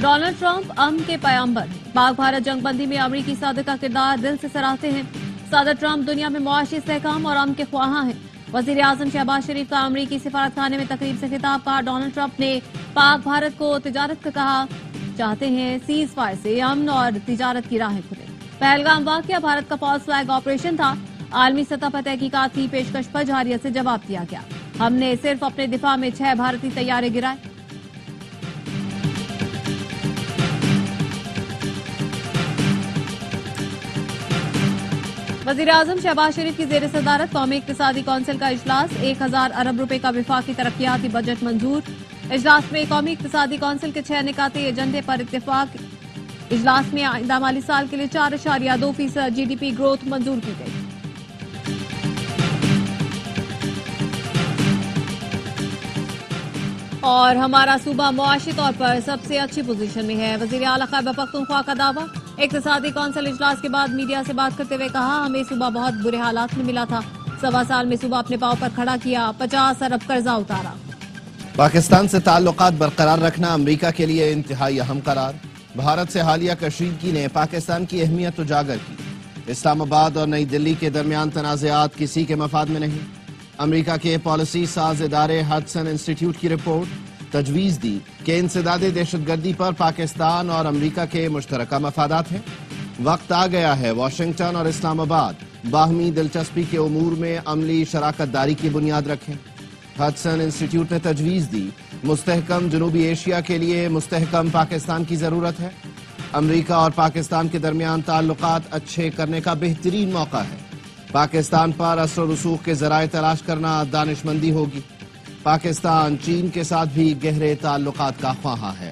Donald Trump امن کے پیامبر ہیں۔ پاک بھارت جنگ بندی میں امریکی صدر کا کردار دل سے سراہتے ہیں۔ صدر ٹرمپ دنیا میں معاشی استحکام اور امن کے خواہاں ہیں۔ وزیر اعظم شہباز شریف کا امریکی سفارت خانے میں تقریب سے خطاب کہا۔ ڈونلڈ ٹرمپ نے پاک بھارت کو تجارت کا کہا، چاہتے ہیں سیز فائر سے امن اور تجارت کی راہیں کھلے۔ پہلگام واقعہ بھارت کا فالس فلیگ آپریشن تھا، عالمی سطح پر تحقیقات کی پیشکش پر جارحیت سے جواب دیا گیا۔ ہم نے صرف اپنے دفاع میں 6 بھارتی طیارے گرائے۔ وزیر اعظم شہباز شریف کی زیر صدارت قومی اقتصادی کونسل کا اجلاس، 1000 ارب روپے کا وفاقی ترقیاتی بجٹ منظور۔ اجلاس میں قومی اقتصادی کونسل کے 6 نکاتی ایجنڈے پر اتفاق۔ اجلاس میں آئندہ مالی سال کے لیے 4.2% جی ڈی پی گروتھ منظور کی گئی۔ اور ہمارا صوبہ معاشی طور پر سب سے اچھی پوزیشن میں ہے، وزیر اعلیٰ خیبر پختونخوا کا دعویٰ۔ اقتصادی کونسل اجلاس کے بعد میڈیا سے بات کرتے ہوئے کہا، ہمیں صوبہ بہت برے حالات میں ملا تھا، 1.25 سال میں صوبہ اپنے پاؤں پر کھڑا کیا، 50 ارب قرضہ اتارا۔ پاکستان سے تعلقات برقرار رکھنا امریکہ کے لیے انتہائی اہم قرار۔ بھارت سے حالیہ کشیدگی نے پاکستان کی اہمیت اجاگر کی۔ اسلام آباد اور نئی دلی کے درمیان تنازعات کسی کے مفاد میں نہیں۔ امریکہ کے پالیسی ساز ادارے ہڈسن انسٹیٹیوٹ کی رپورٹ تجویز دی کہ انسداد دہشت گردی پر پاکستان اور امریکہ کے مشترکہ مفادات ہیں۔ وقت آ گیا ہے واشنگٹن اور اسلام آباد باہمی دلچسپی کے امور میں عملی شراکت داری کی بنیاد رکھیں۔ ہڈسن انسٹیٹیوٹ نے تجویز دی، مستحکم جنوبی ایشیا کے لیے مستحکم پاکستان کی ضرورت ہے۔ امریکہ اور پاکستان کے درمیان تعلقات اچھے کرنے کا بہترین موقع ہے۔ پاکستان پر اثر و رسوخ کے ذرائع تلاش کرنا دانش مندی ہوگی۔ پاکستان چین کے ساتھ بھی گہرے تعلقات کا خواہاں ہے۔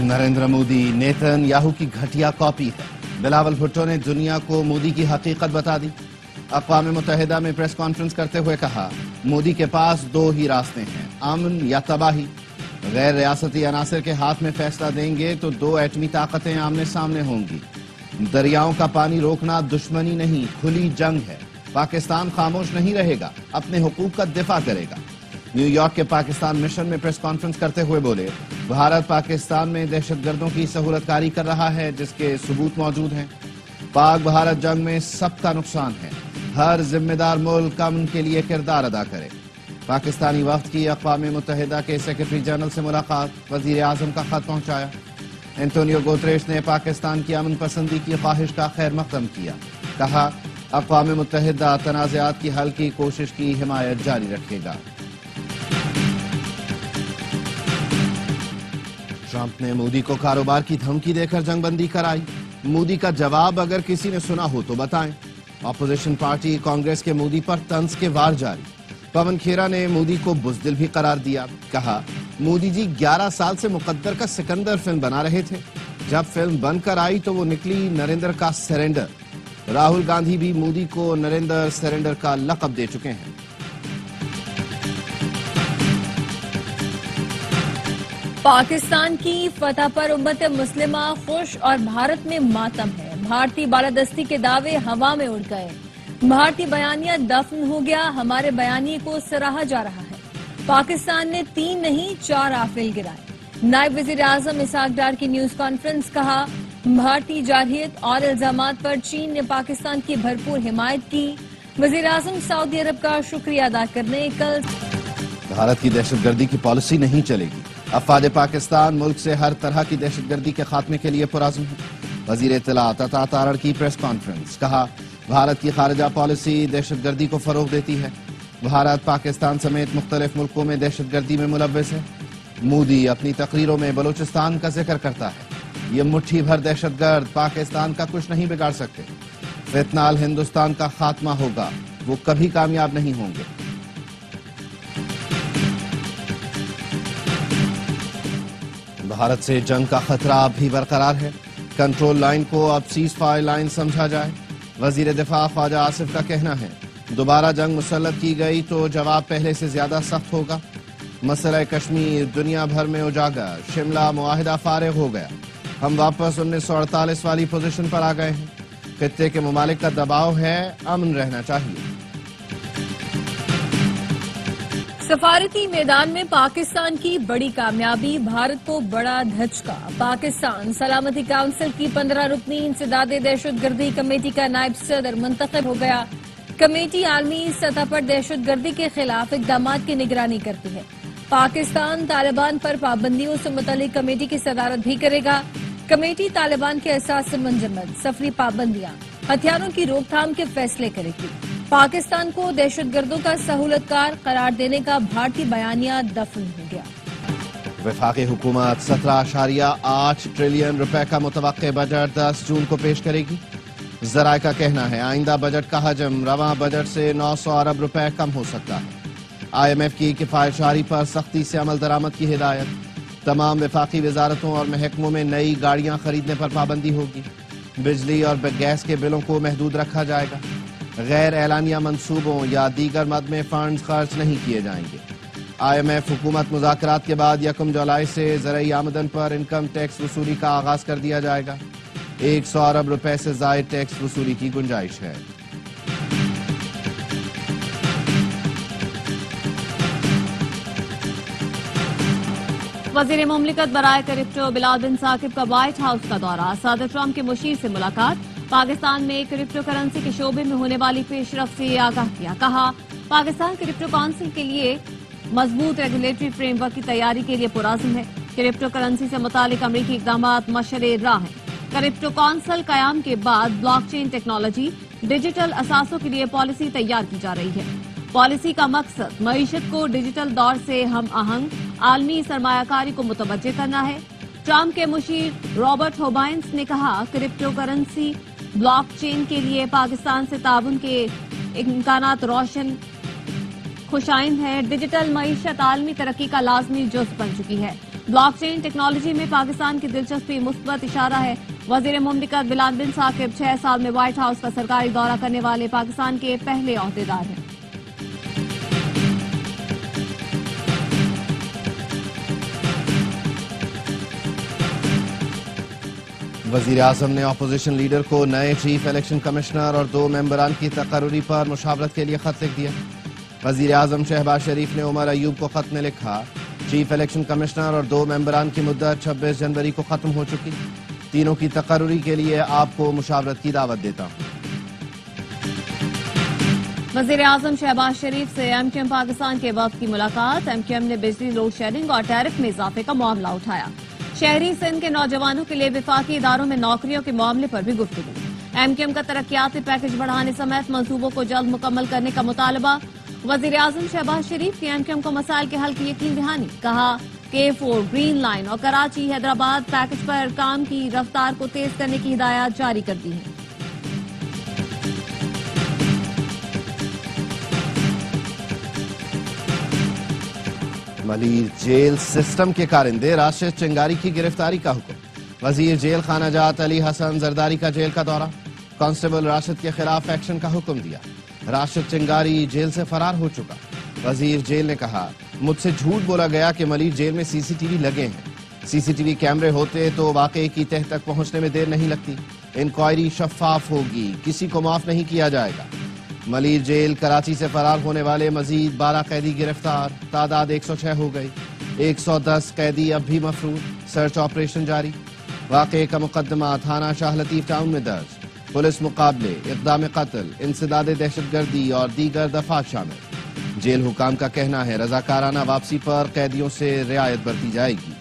نریندر مودی نیتن یاہو کی گھٹیا کاپی ہے، بلاول بھٹو نے دنیا کو مودی کی حقیقت بتا دی۔ اقوام متحدہ میں پریس کانفرنس کرتے ہوئے کہا، مودی کے پاس 2 ہی راستے ہیں، امن یا تباہی۔ غیر ریاستی عناصر کے ہاتھ میں فیصلہ دیں گے تو 2 ایٹمی طاقتیں آمنے سامنے ہوں گی۔ دریاؤں کا پانی روکنا دشمنی نہیں، کھلی جنگ ہے۔ پاکستان خاموش نہیں رہے گا، اپنے حقوق کا دفاع کرے گا۔ نیو یارک کے پاکستان مشن میں پریس کانفرنس کرتے ہوئے بولے، بھارت پاکستان میں دہشت گردوں کی سہولت کاری کر رہا ہے جس کے ثبوت موجود ہیں۔ پاک بھارت جنگ میں سب کا نقصان ہے، ہر ذمہ دار ملک امن کے لیے کردار ادا کرے۔ پاکستانی وفد کی اقوام متحدہ کے سیکرٹری جنرل سے ملاقات، وزیر اعظم کا خط پہنچایا۔ اینٹونیو گوتریش نے پاکستان کی امن پسندی کی خواہش کا خیر مقدم کیا، کہا اقوام متحدہ تنازعات کی حل کی کوشش کی حمایت جاری رکھے گا۔ ٹرمپ نے مودی کو کاروبار کی دھمکی دے کر جنگ بندی کرائی۔ مودی کا جواب اگر کسی نے سنا ہو تو بتائیں۔ اپوزیشن پارٹی کانگریس کے مودی پر طنز کے وار جاری۔ پون کھیرا نے مودی کو بزدل بھی قرار دیا، کہا مودی جی 11 سال سے مقدر کا سکندر فلم بنا رہے تھے، جب فلم بن کر آئی تو وہ نکلی نریندر کا سرنڈر۔ راہل گاندھی بھی مودی کو نریندر سرنڈر کا لقب دے چکے ہیں۔ پاکستان کی فتح پر امت مسلمہ خوش اور بھارت میں ماتم ہے۔ بھارتی بالادستی کے دعوے ہوا میں اڑ گئے۔ بھارتی بیانیہ دفن ہو گیا، ہمارے بیانیے کو سراہا جا رہا ہے۔ پاکستان نے 3 نہیں 4 رافیل گرائے۔ نائب وزیر اعظم اسحاق ڈار کی نیوز کانفرنس، کہا بھارتی جارحیت اور الزامات پر چین نے پاکستان کی بھرپور حمایت کی۔ وزیر اعظم سعودی عرب کا شکریہ ادا کرنے کل۔ بھارت کی دہشت گردی کی پالیسی نہیں چلے گی۔ افواج پاکستان ملک سے ہر طرح کی دہشت گردی کے خاتمے کے لیے پرعزم ہے۔ وزیر اطلاعات عطا تارڑ کی پریس کانفرنس، کہا بھارت کی خارجہ پالیسی دہشت گردی کو فروغ دیتی ہے۔ بھارت پاکستان سمیت مختلف ملکوں میں دہشت گردی میں ملوث ہے۔ مودی اپنی تقریروں میں بلوچستان کا ذکر کرتا ہے، یہ مٹھی بھر دہشت گرد پاکستان کا کچھ نہیں بگاڑ سکتے۔ فتنال ہندوستان کا خاتمہ ہوگا، وہ کبھی کامیاب نہیں ہوں گے۔ بھارت سے جنگ کا خطرہ اب بھی برقرار ہے، کنٹرول لائن کو اب سیز فائر لائن سمجھا جائے۔ وزیر دفاع خواجہ آصف کا کہنا ہے، دوبارہ جنگ مسلط کی گئی تو جواب پہلے سے زیادہ سخت ہوگا۔ مسئلہ کشمیر دنیا بھر میں اجاگر، شملہ معاہدہ فارغ ہو گیا، ہم واپس 1948 والی پوزیشن پر آ گئے ہیں۔ خطے کے ممالک کا دباؤ ہے، امن رہنا چاہیے۔ سفارتی میدان میں پاکستان کی بڑی کامیابی، بھارت کو بڑا دھچکا۔ پاکستان سلامتی کونسل کی 15 رکنی انسداد دہشت گردی کمیٹی کا نائب صدر منتخب ہو گیا۔ کمیٹی عالمی سطح پر دہشت گردی کے خلاف اقدامات کی نگرانی کرتی ہے۔ پاکستان طالبان پر پابندیوں سے متعلق کمیٹی کی صدارت بھی کرے گا۔ کمیٹی طالبان کے اساس منجمد سفری پابندیاں، ہتھیاروں کی روک تھام کے فیصلے کرے گی۔ پاکستان کو دہشت گردوں کا سہولت کار قرار دینے کا بھارتی بیانیہ دفن ہو گیا۔ وفاقی حکومت 17.8 ٹریلین روپے کا متوقع بجٹ 10 جون کو پیش کرے گی۔ ذرائع کا کہنا ہے آئندہ بجٹ کا حجم رواں بجٹ سے 900 ارب روپے کم ہو سکتا ہے۔ IMF کی کفایت جاری پر سختی سے عمل درآمد کی ہدایت۔ تمام وفاقی وزارتوں اور محکموں میں نئی گاڑیاں خریدنے پر پابندی ہوگی۔ بجلی اور گیس کے بلوں کو محدود رکھا جائے گا۔ غیر اعلانیہ منصوبوں یا دیگر مد میں فنڈز خرچ نہیں کیے جائیں گے۔ IMF حکومت مذاکرات کے بعد 1 جولائی سے زرعی آمدن پر انکم ٹیکس وصولی کا آغاز کر دیا جائے گا۔ 100 ارب روپے سے زائد ٹیکس وصولی کی گنجائش ہے۔ وزیر مملکت برائے کرپٹو بلال بن ثاقب کا وائٹ ہاؤس کا دورہ، صدر ٹرمپ کے مشیر سے ملاقات، پاکستان میں کرپٹو کرنسی کے شعبے میں ہونے والی پیش رفت سے آگاہ کیا۔ کہا پاکستان کرپٹو کونسل کے لیے مضبوط ریگولیٹری فریم ورک کی تیاری کے لیے پرعزم ہے۔ کرپٹو کرنسی سے متعلق امریکی اقدامات مشعل راہ ہیں۔ کرپٹو کونسل قیام کے بعد بلاک چین ٹیکنالوجی، ڈیجیٹل اثاثوں کے لیے پالیسی تیار کی جا رہی ہے۔ پالیسی کا مقصد معیشت کو ڈیجیٹل دور سے ہم آہنگ عالمی سرمایہ کاری کو متوجہ کرنا ہے۔ ٹرمپ کے مشیر رابرٹ ہوبائنس نے کہا کرپٹو کرنسی بلاک چین کے لیے پاکستان سے تعاون کے امکانات روشن خوشائند ہے۔ ڈیجیٹل معیشت عالمی ترقی کا لازمی جز بن چکی ہے۔ بلاک چین ٹیکنالوجی میں پاکستان کی دلچسپی مثبت اشارہ ہے۔ وزیر مملکت بلال بن ثاقب 6 سال میں وائٹ ہاؤس کا سرکاری دورہ کرنے والے پاکستان کے پہلے عہدیدار ہیں۔ وزیر اعظم نے اپوزیشن لیڈر کو نئے چیف الیکشن کمشنر اور 2 ممبران کی تقرری پر مشاورت کے لیے خط لکھ دیا۔ وزیر اعظم شہباز شریف نے عمر ایوب کو خط میں لکھا چیف الیکشن کمشنر اور 2 ممبران کی مدت 26 جنوری کو ختم ہو چکی، تینوں کی تقرری کے لیے آپ کو مشاورت کی دعوت دیتا ہوں۔ وزیر اعظم شہباز شریف سے MQM پاکستان کے وفد کی ملاقات، MQM نے بجلی لوڈ شیڈنگ اور ٹیرف میں اضافے کا معاملہ اٹھایا۔ شہری سندھ کے نوجوانوں کے لیے وفاقی اداروں میں نوکریوں کے معاملے پر بھی گفتگو۔ MQM کا ترقیاتی پیکج بڑھانے سمیت منصوبوں کو جلد مکمل کرنے کا مطالبہ۔ وزیر اعظم شہباز شریف کی MQM کو مسائل کے حل کی یقین دہانی، کہا K4 گرین لائن اور کراچی حیدرآباد پیکج پر کام کی رفتار کو تیز کرنے کی ہدایات جاری کر دی ہیں۔ ملیر جیل سسٹم کے کارندے راشد چنگاری کی گرفتاری کا حکم، وزیر جیل خانہ جات علی حسن زرداری کا جیل کا دورہ، کانسٹیبل راشد کے خلاف ایکشن کا حکم دیا۔ راشد چنگاری جیل سے فرار ہو چکا۔ وزیر جیل نے کہا مجھ سے جھوٹ بولا گیا کہ ملیر جیل میں CCTV لگے ہیں، CCTV کیمرے ہوتے تو واقعے کی تہ تک پہنچنے میں دیر نہیں لگتی، انکوائری شفاف ہوگی، کسی کو معاف نہیں کیا جائے گا۔ ملیر جیل کراچی سے فرار ہونے والے مزید 12 قیدی گرفتار، تعداد 106 ہو گئی، 110 قیدی اب بھی مفرور، سرچ آپریشن جاری۔ واقعے کا مقدمہ تھانہ شاہ لطیف ٹاؤن میں درج، پولیس مقابلے، اقدام قتل، انسداد دہشت گردی اور دیگر دفعات شامل۔ جیل حکام کا کہنا ہے رضاکارانہ واپسی پر قیدیوں سے رعایت برتی جائے گی۔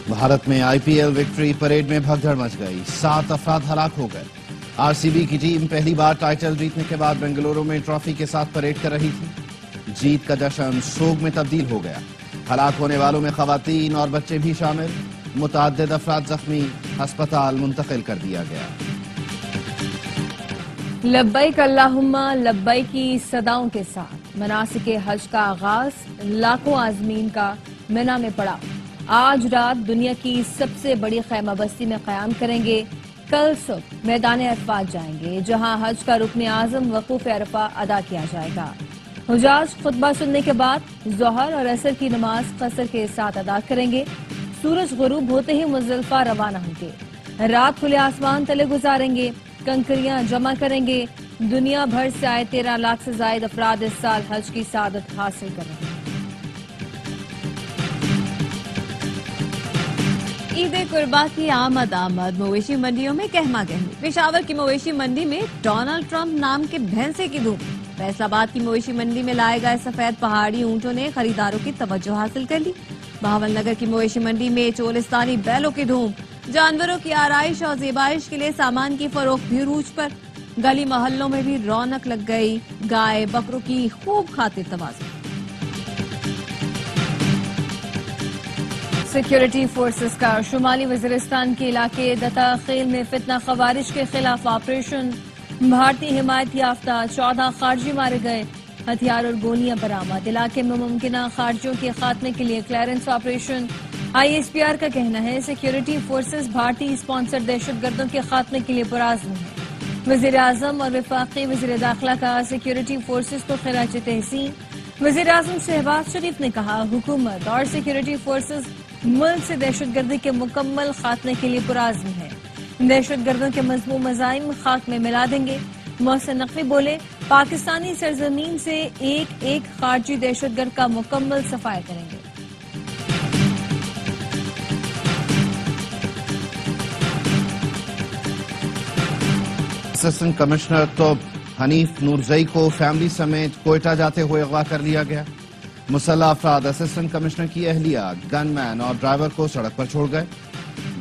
بھارت میں IPL وکٹری پریڈ میں بھگدڑ مچ گئی، 7 افراد ہلاک ہو گئے۔ RCB کی ٹیم پہلی بار ٹائٹل جیتنے کے بعد بنگلورو میں ٹرافی کے ساتھ پریڈ کر رہی تھی۔ جیت کا جشن سوگ میں تبدیل ہو گیا۔ ہلاک ہونے والوں میں خواتین اور بچے بھی شامل، متعدد افراد زخمی، ہسپتال منتقل کر دیا گیا۔ لبیک اللہم لبیک کی صداؤں کے ساتھ مناسک حج کا آغاز، لاکھوں عازمین کا منی میں پڑا۔ آج رات دنیا کی سب سے بڑی خیمہ بستی میں قیام کریں گے، کل صبح میدان عرفات جائیں گے جہاں حج کا رکن اعظم وقوف عرفہ ادا کیا جائے گا۔ حجاج خطبہ سننے کے بعد ظہر اور عصر کی نماز قصر کے ساتھ ادا کریں گے۔ سورج غروب ہوتے ہی مزدلفہ روانہ ہوں گے، رات کھلے آسمان تلے گزاریں گے۔ کنکریاں جمع کریں گے. دنیا بھر سے آئے 13 لاکھ سے زائد افراد اس سال حج کی سعادت حاصل کر رہے ہیں. عید قربا کی آمد مویشی منڈیوں میں کہما گہمی. پشاور کی مویشی منڈی میں ڈونلڈ ٹرمپ نام کے بھینسے کی دھوم. فیصل آباد کی مویشی منڈی میں لائے گئے سفید پہاڑی اونٹوں نے خریداروں کی توجہ حاصل کر لی. بہاول نگر کی مویشی منڈی میں چولستانی بیلوں کی دھوم. جانوروں کی آرائش اور زیبائش کے لیے سامان کی فروخت بھی عروج پر. گلی محلوں میں بھی رونق لگ گئی. گائے بکروں کی خوب خاطر توازن. سیکیورٹی فورسز کا شمالی وزیرستان کے علاقے دتا خیل میں فتنہ خوارج کے خلاف آپریشن. بھارتی حمایت یافتہ 14 خارجی مارے گئے. ہتھیار اور گولیاں برآمد. علاقے میں ممکنہ خارجیوں کے خاتمے کے لیے کلیئرنس آپریشن. ISPR کا کہنا ہے سیکیورٹی فورسز بھارتی اسپانسر دہشت گردوں کے خاتمے کے لیے پرعزم ہیں. وزیر اعظم اور وفاقی وزیر داخلہ کا سیکیورٹی فورسز کو خراج تحسین. وزیر اعظم شہباز شریف نے کہا حکومت اور سیکیورٹی فورسز ملک سے دہشت گردی کے مکمل خاتمے کے لیے پرعزم ہے. دہشت گردوں کے مضمون مزاحم خاک میں ملا دیں گے. محسن نقوی بولے پاکستانی سرزمین سے ایک ایک خارجی دہشت گرد کا مکمل صفائی کریں گے. اسسٹنٹ کمشنر توب حنیف نورزئی کو فیملی سمیت کوئٹہ جاتے ہوئے اغوا کر لیا گیا. مسلح افراد اسسٹنٹ کمشنر کی اہلیہ گن مین اور ڈرائیور کو سڑک پر چھوڑ گئے.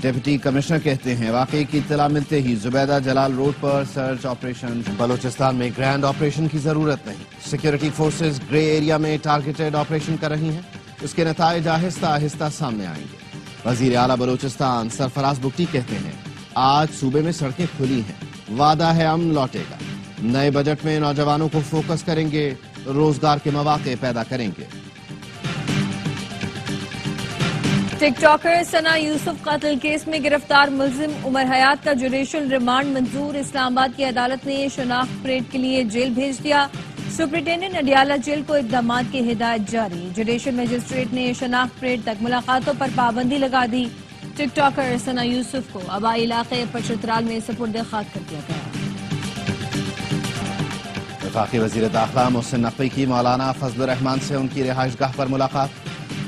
ڈپٹی کمشنر کہتے ہیں واقعے کی اطلاع ملتے ہی زبیدہ جلال روڈ پر سرچ آپریشن. بلوچستان میں گرینڈ آپریشن کی ضرورت نہیں. سیکیورٹی فورسز گرے ایریا میں ٹارگیٹڈ آپریشن کر رہی ہیں. اس کے نتائج آہستہ آہستہ سامنے آئیں گے. وزیر اعلیٰ بلوچستان سرفراز بگٹی کہتے ہیں آج صوبے میں سڑکیں کھلی ہیں. وعدہ ہے امن لوٹے گا. نئے بجٹ میں نوجوانوں کو فوکس کریں گے. روزگار کے مواقع پیدا کریں گے. ٹک ٹاکر ثنا یوسف قتل کیس میں گرفتار ملزم عمر حیات کا جوڈیشل ریمانڈ منظور. اسلام آباد کی عدالت نے شناخت پریڈ کے لیے جیل بھیج دیا. سپرنٹینڈنٹ اڈیالہ جیل کو اقدامات کی ہدایت جاری. جوڈیشل مجسٹریٹ نے شناخت پریڈ تک ملاقاتوں پر پابندی لگا دی. ٹک ٹاکر ثنا یوسف کو آبائی علاقے پر چترال میں سپرد خاک کر دیا گیا. وفاقی وزیر داخلہ محسن نقوی کی مولانا فضل الرحمان سے ان کی رہائش گاہ پر ملاقات.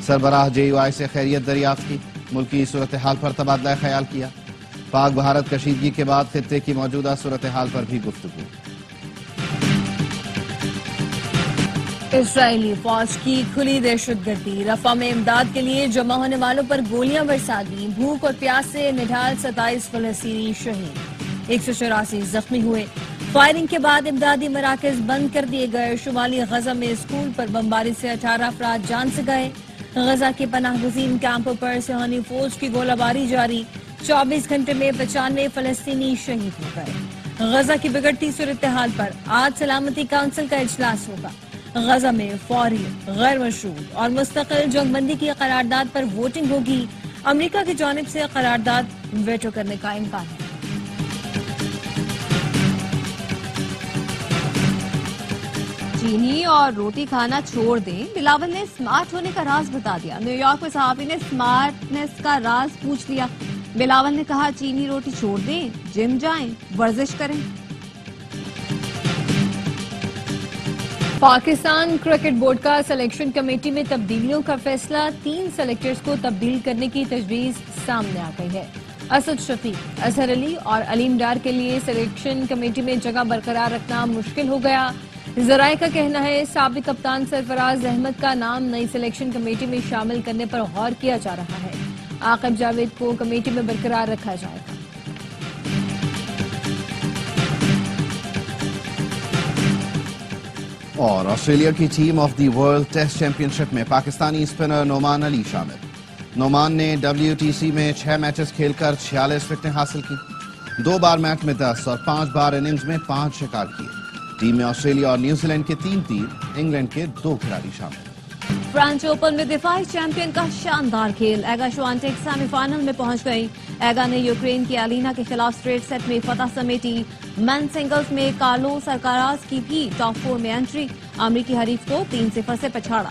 سربراہ JUI سے خیریت دریافت کی. ملکی صورتحال پر تبادلہ خیال کیا. پاک بھارت کشیدگی کے بعد خطے کی موجودہ صورتحال پر بھی گفتگو. اسرائیلی فوج کی کھلی دہشت گردی. رفح میں امداد کے لیے جمع ہونے والوں پر گولیاں برسا دیں. بھوک اور پیاس سے نڈھال 27 فلسطینی شہید. 184 زخمی ہوئے. فائرنگ کے بعد امدادی مراکز بند کر دیے گئے. شمالی غزہ میں اسکول پر بمباری سے 18 افراد جان سے گئے. غزہ کے پناہ گزین کیمپوں پر صہیونی فوج کی گولہ باری جاری. 24 گھنٹے میں 95 فلسطینی شہید ہو گئے. غزہ کی بگڑتی صورتحال پر آج سلامتی کونسل کا اجلاس ہوگا. غزہ میں فوری غیر مشروط اور مستقل جنگ بندی کی قرارداد پر ووٹنگ ہوگی. امریکہ کی جانب سے قرارداد ویٹو کرنے کا امکان ہے. چینی اور روٹی کھانا چھوڑ دیں. بلاول نے اسمارٹ ہونے کا راز بتا دیا. نیو یارک میں صحافی نے اسمارٹنس کا راز پوچھ لیا. بلاول نے کہا چینی روٹی چھوڑ دیں, جم جائیں, ورزش کریں. پاکستان کرکٹ بورڈ کا سلیکشن کمیٹی میں تبدیلیوں کا فیصلہ. 3 سلیکٹرز کو تبدیل کرنے کی تجویز سامنے آ گئی ہے. اسد شفیق, اظہر علی اور علیم ڈار کے لیے سلیکشن کمیٹی میں جگہ برقرار رکھنا مشکل ہو گیا. ذرائع کا کہنا ہے سابق کپتان سرفراز احمد کا نام نئی سلیکشن کمیٹی میں شامل کرنے پر غور کیا جا رہا ہے. عاقب جاوید کو کمیٹی میں برقرار رکھا جائے گا. اور آسٹریلیا کی team of the world test championship میں پاکستانی اسپنر نعمان علی شامل. نعمان نے WTC میں 6 میچز کھیل کر 46 وکٹیں حاصل کی. 2 بار میچ میں 10 اور 5 بار اننگز میں 5 شکار کیے. ٹیم میں آسٹریلیا اور نیوزی لینڈ کے 3 تیر, انگلینڈ کے 2 کھلاڑی شامل. فرانچ اوپن میں دفاعی چیمپئن کا شاندار کھیل. ایگا شوانٹیک سیمی فائنل میں پہنچ گئی. ایگا نے یوکرین کی الینا کے خلاف اسٹریٹ سیٹ میں فتح سمیٹی. مین سنگلز میں کارلوس الکاراز کی بھی ٹاپ 4 میں انٹری. امریکی حریف کو 3-0 سے پچھاڑا.